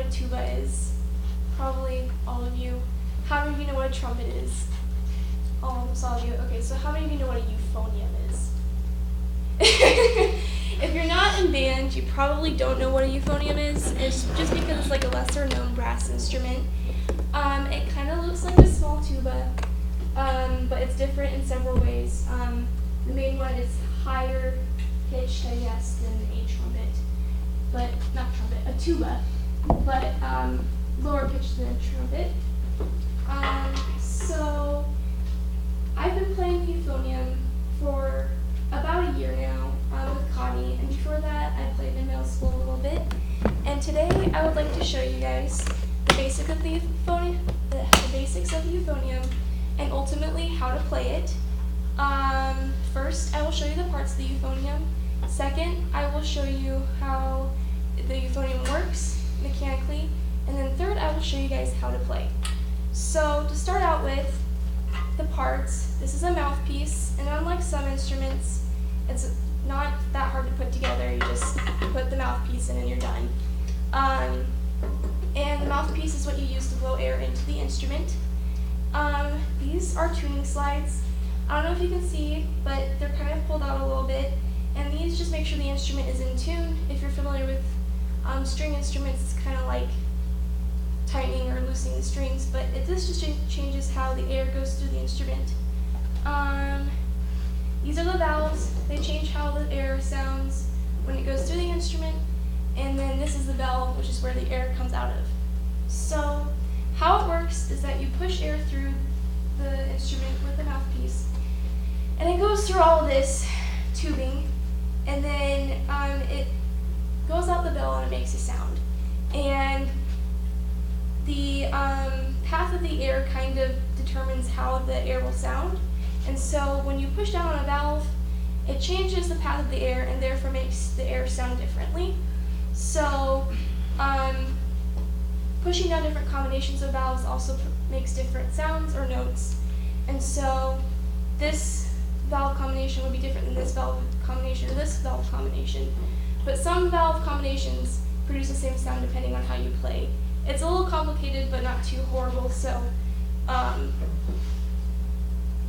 a tuba is? Probably all of you. How many of you know what a trumpet is? Almost all of you. Okay, so how many of you know what a euphonium is? If you're not in band, you probably don't know what a euphonium is. It's just because it's like a lesser known brass instrument. It kind of looks like a small tuba, but it's different in several ways. The main one is higher pitched, I guess, than a trumpet, but not trumpet, a tuba, but lower pitched than a trumpet. So I've been playing euphonium for about a year now with Connie, and before that I played in middle school a little bit. And today I would like to show you guys the basics of the euphonium, and ultimately how to play it. First, I will show you the parts of the euphonium. Second, I will show you how the euphonium works mechanically. And then third, I will show you guys how to play. So to start out with the parts, this is a mouthpiece, and unlike some instruments, it's not that hard to put together. You just put the mouthpiece in and you're done. And the mouthpiece is what you use to blow air into the instrument. These are tuning slides. I don't know if you can see, but they're kind of pulled out a little bit. And these just make sure the instrument is in tune. If you're familiar with string instruments, it's kind of like tightening or loosening the strings, but this just changes how the air goes through the instrument. These are the valves. They change how the air sounds when it goes through the instrument. And then this is the valve, which is where the air comes out of. So how it works is that you push air through the instrument with the mouthpiece, and it goes through all of this tubing, and then it goes out the bell and it makes a sound. And the path of the air kind of determines how the air will sound. And so when you push down on a valve, it changes the path of the air and therefore makes the air sound differently. So pushing down different combinations of valves also makes different sounds or notes. And so this valve combination would be different than this valve combination or this valve combination. But some valve combinations produce the same sound depending on how you play. It's a little complicated, but not too horrible, so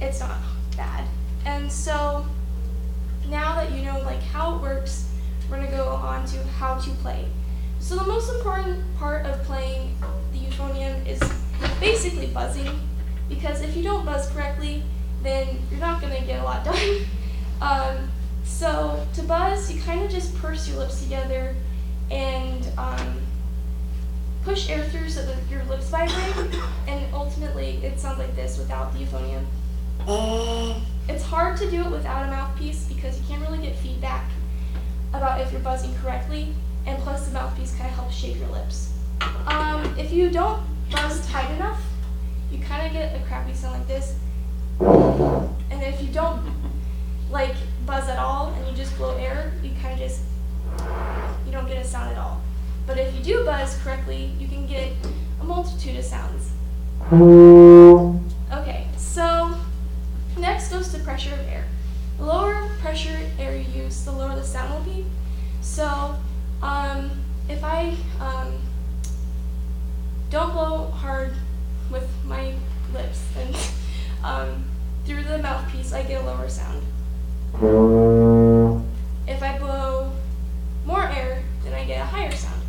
it's not bad. And so now that you know like how it works, we're going to go on to how to play. So the most important part of playing the euphonium is basically buzzing, because if you don't buzz correctly, then you're not going to get a lot done. So to buzz, you kind of just purse your lips together and push air through so that your lips vibrate, and ultimately it sounds like this without the euphonium. It's hard to do it without a mouthpiece because you can't really get feedback about if you're buzzing correctly, and plus the mouthpiece kind of helps shape your lips. If you don't buzz tight enough, you kind of get a crappy sound like this. And if you don't like buzz at all and you just blow air, you kind of just, you don't get a sound at all. But if you do buzz correctly, you can get a multitude of sounds. Okay, so next goes the pressure of air. The lower pressure air you use, the lower the sound will be. So if I don't blow hard with my lips, then through the mouthpiece I get a lower sound. If I blow more air, then I get a higher sound.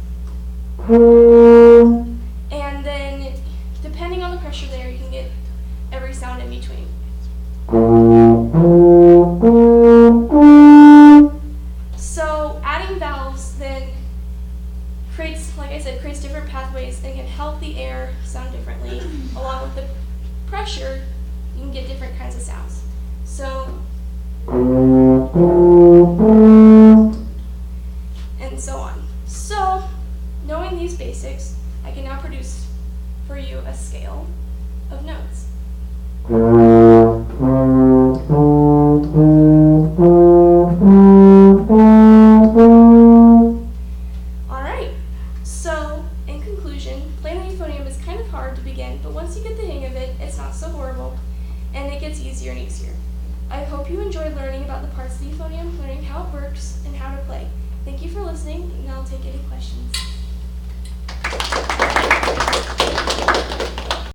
And then, depending on the pressure there, you can get every sound in between. So adding valves then creates, like I said, creates different pathways and can help the air sound differently. Along with the pressure, you can get different kinds of sounds. So, and so on. So, knowing these basics, I can now produce for you a scale of notes. Alright, so in conclusion, playing the euphonium is kind of hard to begin, but once you get the hang of it, it's not so horrible, and it gets easier and easier. I hope you enjoyed learning about the parts of the euphonium, learning how it works, and how to play. Thank you for listening, and I'll take any questions.